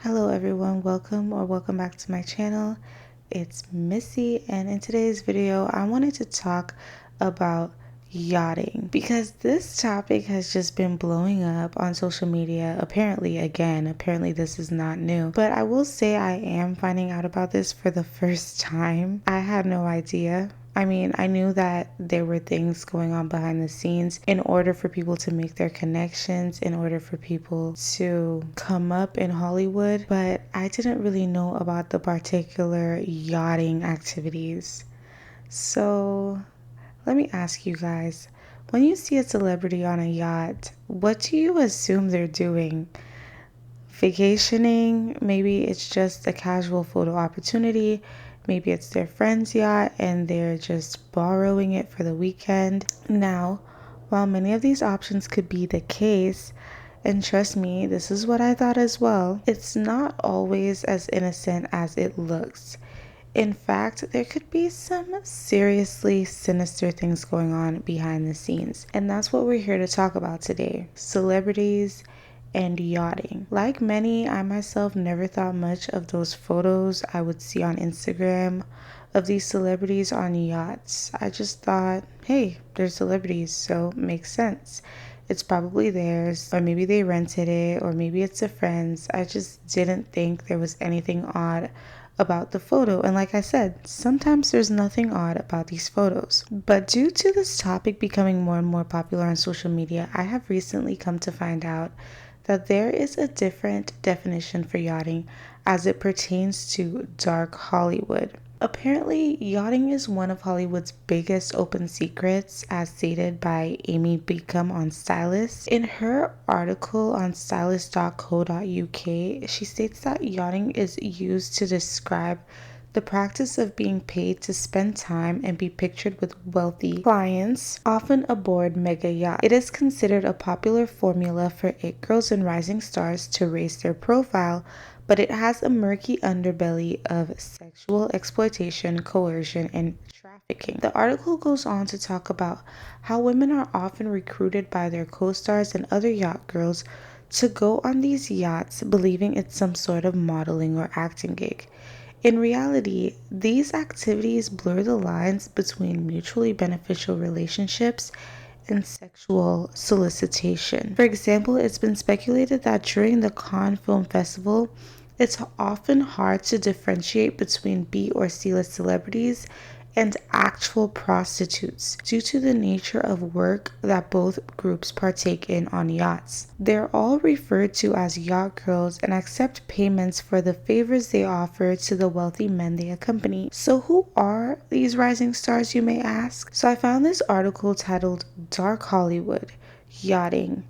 Hello everyone, welcome back to my channel. It's Missy, and in today's video I wanted to talk about yachting because this topic has just been blowing up on social media. Apparently this is not new, but I will say I am finding out about this for the first time. I had no idea. I knew that there were things going on behind the scenes in order for people to make their connections, in order for people to come up in Hollywood, but I didn't really know about the particular yachting activities. So, let me ask you guys, when you see a celebrity on a yacht, what do you assume they're doing? Vacationing? Maybe it's just a casual photo opportunity. Maybe it's their friend's yacht and they're just borrowing it for the weekend. Now, while many of these options could be the case, and trust me, this is what I thought as well, it's not always as innocent as it looks. In fact, there could be some seriously sinister things going on behind the scenes, and that's what we're here to talk about today: celebrities and yachting. Like many, I myself never thought much of those photos I would see on Instagram of these celebrities on yachts. I just thought, hey, they're celebrities, so it makes sense. It's probably theirs, or maybe they rented it, or maybe it's a friend's. I just didn't think there was anything odd about the photo. And like I said, sometimes there's nothing odd about these photos. But due to this topic becoming more and more popular on social media, I have recently come to find out that there is a different definition for yachting as it pertains to dark Hollywood. Apparently, yachting is one of Hollywood's biggest open secrets, as stated by Amy Beacom on Stylist. In her article on stylist.co.uk, she states that yachting is used to describe the practice of being paid to spend time and be pictured with wealthy clients, often aboard mega yachts. It is considered a popular formula for it girls and rising stars to raise their profile, but it has a murky underbelly of sexual exploitation, coercion, and trafficking. The article goes on to talk about how women are often recruited by their co-stars and other yacht girls to go on these yachts, believing it's some sort of modeling or acting gig. In reality, these activities blur the lines between mutually beneficial relationships and sexual solicitation. For example, it's been speculated that during the Cannes Film Festival, it's often hard to differentiate between B or C-list celebrities and actual prostitutes due to the nature of work that both groups partake in on yachts. They're all referred to as yacht girls and accept payments for the favors they offer to the wealthy men they accompany. So who are these rising stars, you may ask? So I found this article titled Dark Hollywood, Yachting.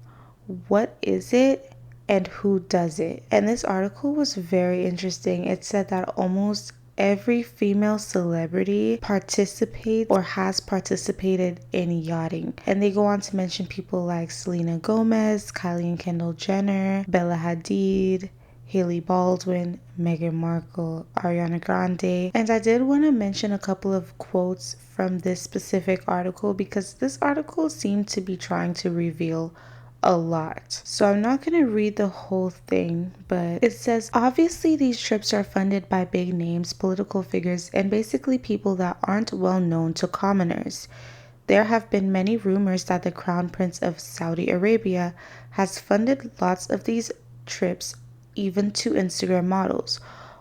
What is it? And who does it? And this article was very interesting. It said that almost every female celebrity participates or has participated in yachting. And they go on to mention people like Selena Gomez, Kylie and Kendall Jenner, Bella Hadid, Hailey Baldwin, Meghan Markle, Ariana Grande. And I did want to mention a couple of quotes from this specific article because this article seemed to be trying to reveal a lot. So I'm not going to read the whole thing, but it says, obviously these trips are funded by big names, political figures, and basically people that aren't well known to commoners. There have been many rumors that the Crown Prince of Saudi Arabia has funded lots of these trips, even to Instagram models.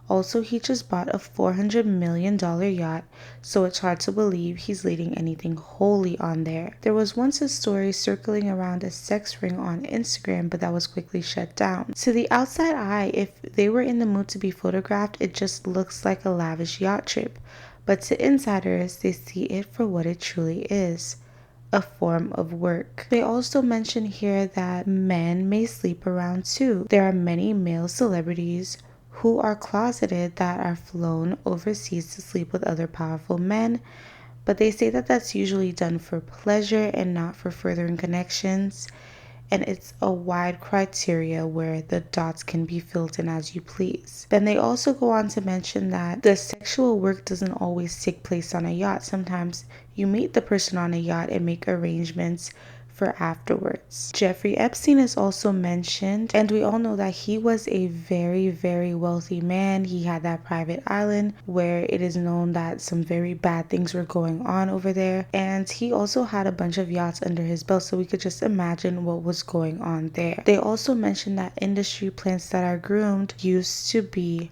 Also, he just bought a $400 million yacht, so it's hard to believe he's leading anything holy on there. There was once a story circling around a sex ring on Instagram, but that was quickly shut down. To the outside eye, if they were in the mood to be photographed, it just looks like a lavish yacht trip. But to insiders, they see it for what it truly is: a form of work. They also mention here that men may sleep around too. There are many male celebrities who are closeted that are flown overseas to sleep with other powerful men, but they say that that's usually done for pleasure and not for furthering connections, and it's a wide criteria where the dots can be filled in as you please. Then they also go on to mention that the sexual work doesn't always take place on a yacht. Sometimes you meet the person on a yacht and make arrangements for afterwards. Jeffrey Epstein is also mentioned, and we all know that he was a very, very wealthy man. He had that private island where it is known that some very bad things were going on over there, and he also had a bunch of yachts under his belt, so we could just imagine what was going on there. They also mentioned that industry plants that are groomed used to be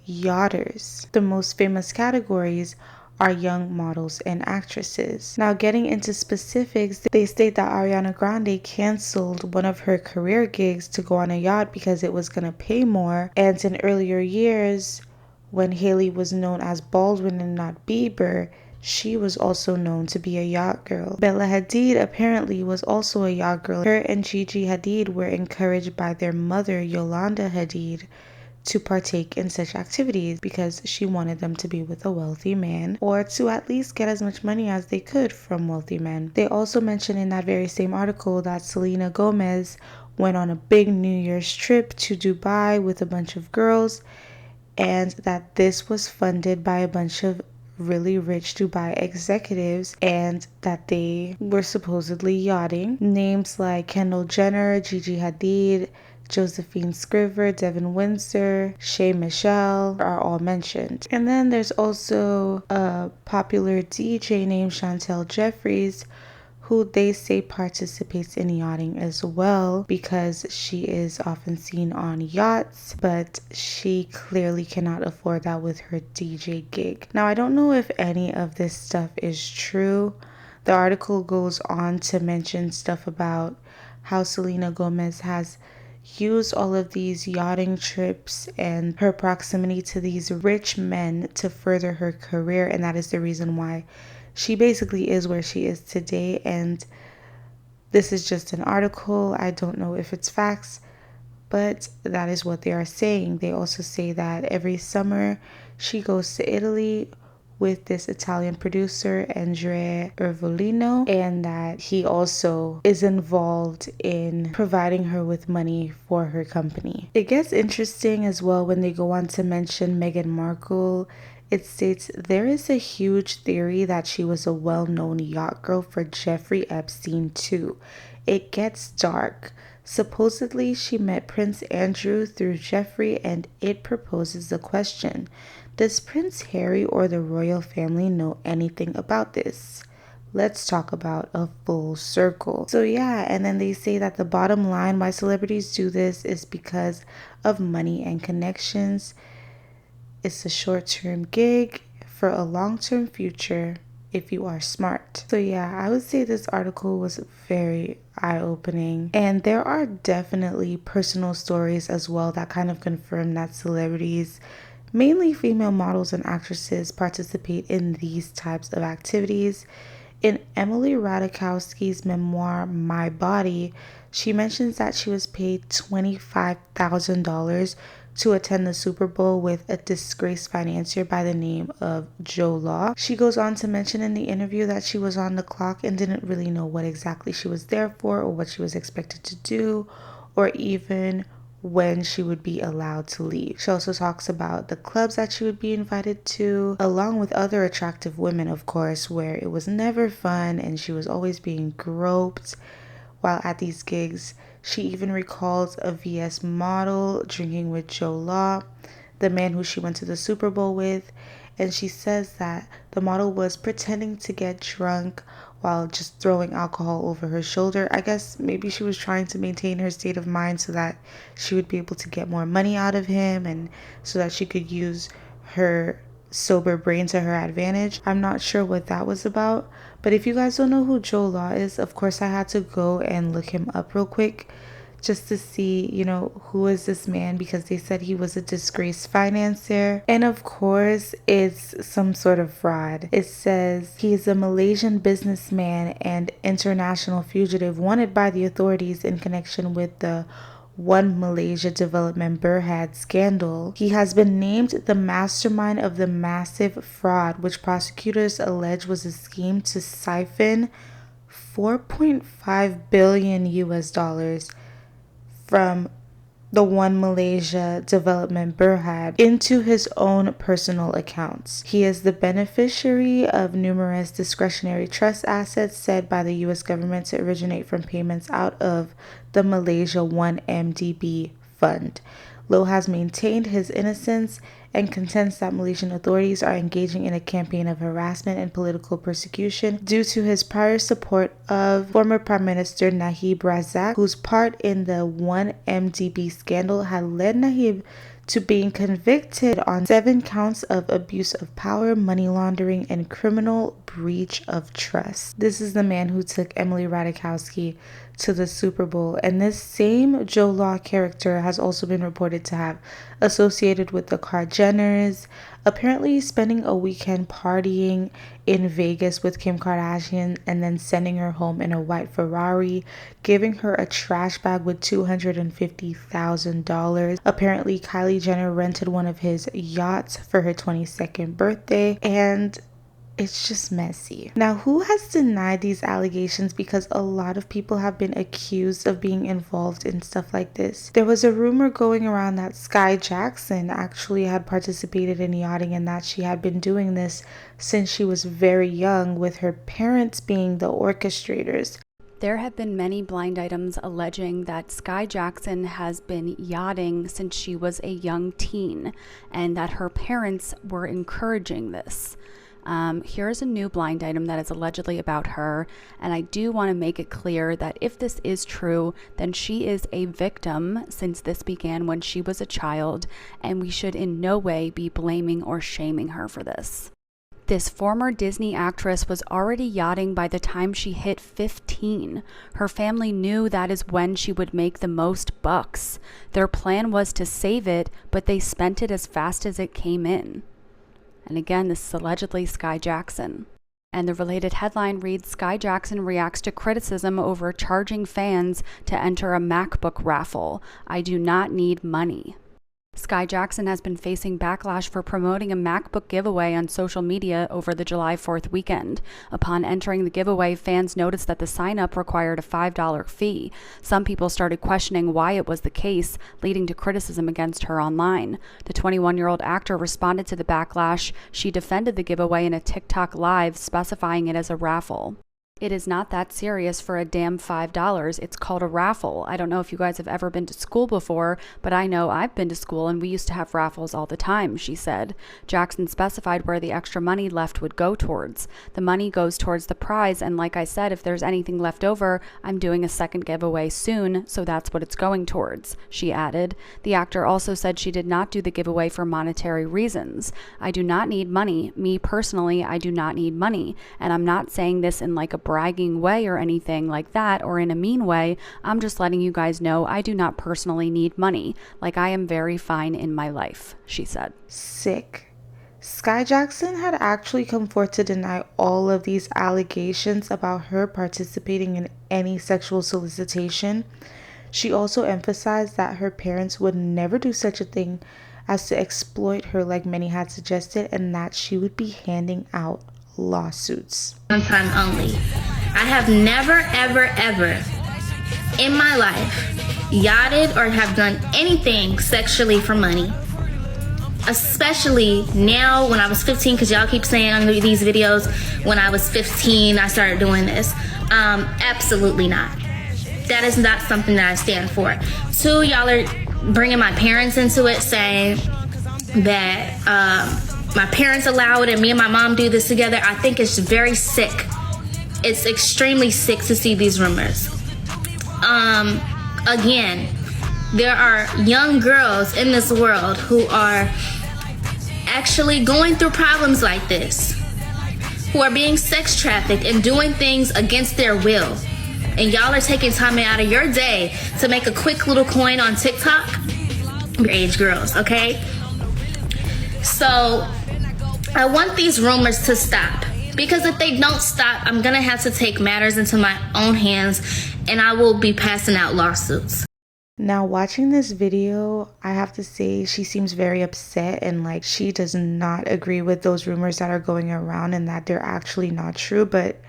yachters. The most famous categories are young models and actresses. Now, getting into specifics, they state that Ariana Grande canceled one of her career gigs to go on a yacht because it was going to pay more. And in earlier years, when Hailey was known as Baldwin and not Bieber, she was also known to be a yacht girl. Bella Hadid apparently was also a yacht girl. Her and Gigi Hadid were encouraged by their mother, Yolanda Hadid, to partake in such activities because she wanted them to be with a wealthy man, or to at least get as much money as they could from wealthy men. They also mentioned in that very same article that Selena Gomez went on a big New Year's trip to Dubai with a bunch of girls, and that this was funded by a bunch of really rich Dubai executives, and that they were supposedly yachting. Names like Kendall Jenner, Gigi Hadid, Josephine Scriver, Devin Windsor, Shay Michelle are all mentioned. And then there's also a popular DJ named Chantel Jeffries, who they say participates in yachting as well because she is often seen on yachts, but she clearly cannot afford that with her DJ gig. Now, I don't know if any of this stuff is true. The article goes on to mention stuff about how Selena Gomez has used all of these yachting trips and her proximity to these rich men to further her career, and that is the reason why she basically is where she is today. And this is just an article. I don't know if it's facts, but that is what they are saying. They also say that every summer she goes to Italy with this Italian producer, Andrea Ervolino, and that he also is involved in providing her with money for her company. It gets interesting as well when they go on to mention Meghan Markle. It states there is a huge theory that she was a well-known yacht girl for Jeffrey Epstein too. It gets dark. Supposedly, she met Prince Andrew through Jeffrey, and it proposes the question: does Prince Harry or the royal family know anything about this? Let's talk about a full circle. So yeah, and then they say that the bottom line why celebrities do this is because of money and connections. It's a short-term gig for a long-term future if you are smart. So yeah, I would say this article was very eye-opening, and there are definitely personal stories as well that kind of confirm that celebrities, mainly female models and actresses, participate in these types of activities. In Emily Ratajkowski's memoir, My Body, she mentions that she was paid $25,000 to attend the Super Bowl with a disgraced financier by the name of Joe Law. She goes on to mention in the interview that she was on the clock and didn't really know what exactly she was there for or what she was expected to do, or even when she would be allowed to leave. She also talks about the clubs that she would be invited to, along with other attractive women, of course, where it was never fun and she was always being groped while at these gigs. She even recalls a VS model drinking with Joe Law, the man who she went to the Super Bowl with, and she says that the model was pretending to get drunk while just throwing alcohol over her shoulder. I guess maybe she was trying to maintain her state of mind so that she would be able to get more money out of him and so that she could use her sober brain to her advantage. I'm not sure what that was about, but if you guys don't know who Joe Law is, of course I had to go and look him up real quick just to see, who is this man, because they said he was a disgraced financier. And of course, it's some sort of fraud. It says he's a Malaysian businessman and international fugitive wanted by the authorities in connection with the One Malaysia Development Berhad scandal. He has been named the mastermind of the massive fraud, which prosecutors allege was a scheme to siphon 4.5 billion US dollars from the One Malaysia Development Berhad, into his own personal accounts. He is the beneficiary of numerous discretionary trust assets said by the U.S. government to originate from payments out of the Malaysia 1MDB fund. Low has maintained his innocence and contends that Malaysian authorities are engaging in a campaign of harassment and political persecution due to his prior support of former Prime Minister Najib Razak, whose part in the 1MDB scandal had led Najib to being convicted on 7 counts of abuse of power, money laundering, and criminal breach of trust. This is the man who took Emily Ratajkowski to the Super Bowl, and this same Joe Law character has also been reported to have associated with the Jenners, apparently spending a weekend partying in Vegas with Kim Kardashian and then sending her home in a white Ferrari, giving her a trash bag with $250,000. Apparently, Kylie Jenner rented one of his yachts for her 22nd birthday, and it's just messy. Now, who has denied these allegations? Because a lot of people have been accused of being involved in stuff like this. There was a rumor going around that Skai Jackson actually had participated in yachting and that she had been doing this since she was very young, with her parents being the orchestrators. There have been many blind items alleging that Skai Jackson has been yachting since she was a young teen and that her parents were encouraging this. Here's a new blind item that is allegedly about her, and I do want to make it clear that if this is true, then she is a victim since this began when she was a child, and we should in no way be blaming or shaming her for this. This former Disney actress was already yachting by the time she hit 15. Her family knew that is when she would make the most bucks. Their plan was to save it, but they spent it as fast as it came in. And again, this is allegedly Skai Jackson. And the related headline reads, Skai Jackson reacts to criticism over charging fans to enter a MacBook raffle. I do not need money. Skai Jackson has been facing backlash for promoting a MacBook giveaway on social media over the July 4th weekend. Upon entering the giveaway, fans noticed that the sign-up required a $5 fee. Some people started questioning why it was the case, leading to criticism against her online. The 21-year-old actor responded to the backlash. She defended the giveaway in a TikTok live, specifying it as a raffle. It is not that serious for a damn $5. It's called a raffle. I don't know if you guys have ever been to school before, but I know I've been to school and we used to have raffles all the time, she said. Jackson specified where the extra money left would go towards. The money goes towards the prize, and like I said, if there's anything left over, I'm doing a second giveaway soon, so that's what it's going towards, she added. The actor also said she did not do the giveaway for monetary reasons. I do not need money. Me personally, I do not need money. And I'm not saying this in like a bragging way or anything like that or in a mean way. I'm just letting you guys know I do not personally need money. Like, I am very fine in my life, she said. Sick. Skai Jackson had actually come forth to deny all of these allegations about her participating in any sexual solicitation. She also emphasized that her parents would never do such a thing as to exploit her like many had suggested, and that she would be handing out lawsuits. One time only. I have never, ever, ever in my life yachted or have done anything sexually for money. Especially now when I was 15, because y'all keep saying on these videos, when I was 15, I started doing this. Absolutely not. That is not something that I stand for. Two, y'all are bringing my parents into it, saying that my parents allow it and me and my mom do this together. I think it's very sick. It's extremely sick to see these rumors. Again, there are young girls in this world who are actually going through problems like this, who are being sex trafficked and doing things against their will. And y'all are taking time out of your day to make a quick little coin on TikTok. Your age girls, okay? So I want these rumors to stop, because if they don't stop, I'm gonna have to take matters into my own hands and I will be passing out lawsuits. Now, watching this video, I have to say she seems very upset and like she does not agree with those rumors that are going around and that they're actually not true. But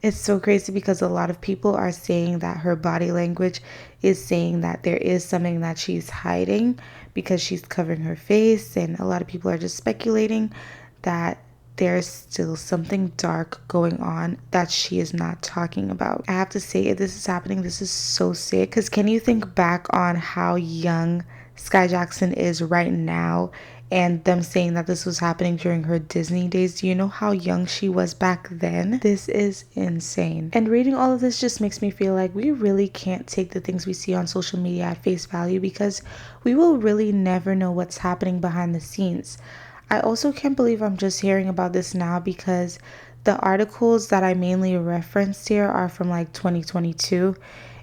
It's so crazy because a lot of people are saying that her body language is saying that there is something that she's hiding because she's covering her face, and a lot of people are just speculating that there's still something dark going on that she is not talking about. I have to say, if this is happening, this is so sick, because can you think back on how young Skai Jackson is right now, and them saying that this was happening during her Disney days? Do you know how young she was back then? This is insane. And reading all of this just makes me feel like we really can't take the things we see on social media at face value, because we will really never know what's happening behind the scenes. I also can't believe I'm just hearing about this now, because the articles that I mainly referenced here are from like 2022.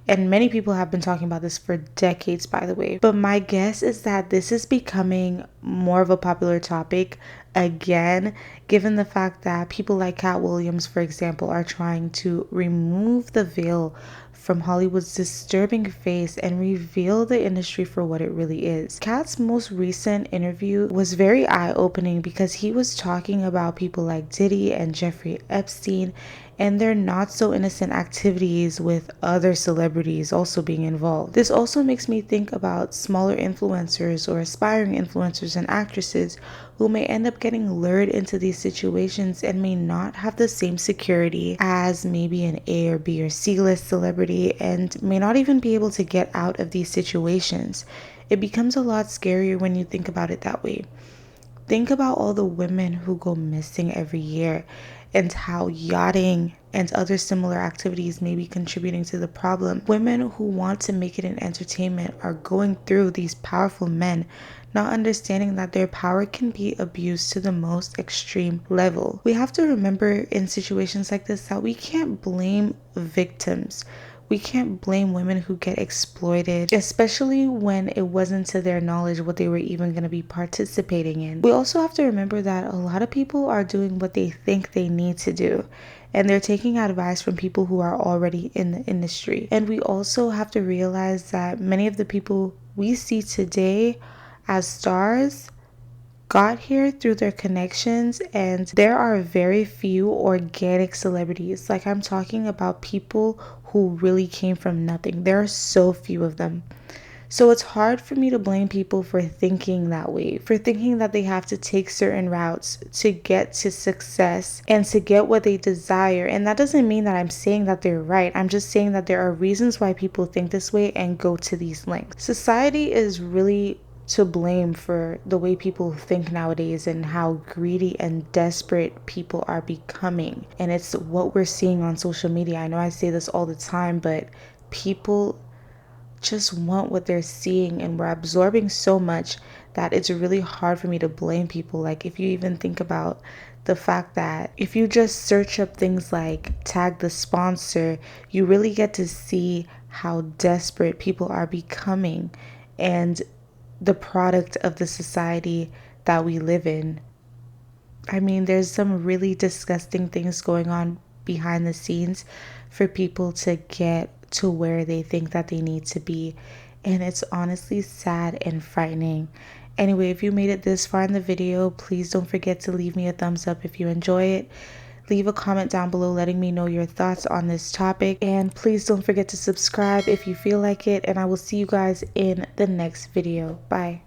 And many people have been talking about this for decades, by the way. But my guess is that this is becoming more of a popular topic again, given the fact that people like Cat Williams, for example, are trying to remove the veil from Hollywood's disturbing face and reveal the industry for what it really is. Cat's most recent interview was very eye-opening, because he was talking about people like Diddy and Jeffrey Epstein and their not so innocent activities with other celebrities also being involved. This also makes me think about smaller influencers or aspiring influencers and actresses who may end up getting lured into these situations and may not have the same security as maybe an A or B or C-list celebrity, and may not even be able to get out of these situations. It becomes a lot scarier when you think about it that way. Think about all the women who go missing every year, and how yachting and other similar activities may be contributing to the problem. Women who want to make it in entertainment are going through these powerful men, not understanding that their power can be abused to the most extreme level. We have to remember in situations like this that we can't blame victims. We can't blame women who get exploited, especially when it wasn't to their knowledge what they were even going to be participating in. We also have to remember that a lot of people are doing what they think they need to do, and they're taking advice from people who are already in the industry. And we also have to realize that many of the people we see today as stars got here through their connections, and there are very few organic celebrities. Like, I'm talking about people who really came from nothing. There are so few of them. So it's hard for me to blame people for thinking that way, for thinking that they have to take certain routes to get to success and to get what they desire. And that doesn't mean that I'm saying that they're right. I'm just saying that there are reasons why people think this way and go to these lengths. Society is really to blame for the way people think nowadays and how greedy and desperate people are becoming. And it's what we're seeing on social media. I know I say this all the time, but people just want what they're seeing, and we're absorbing so much that it's really hard for me to blame people. Like, if you even think about the fact that if you just search up things like tag the sponsor, you really get to see how desperate people are becoming and the product of the society that we live in. I mean, there's some really disgusting things going on behind the scenes for people to get to where they think that they need to be. And it's honestly sad and frightening. Anyway, if you made it this far in the video, please don't forget to leave me a thumbs up if you enjoy it. Leave a comment down below letting me know your thoughts on this topic. And please don't forget to subscribe if you feel like it. And I will see you guys in the next video. Bye.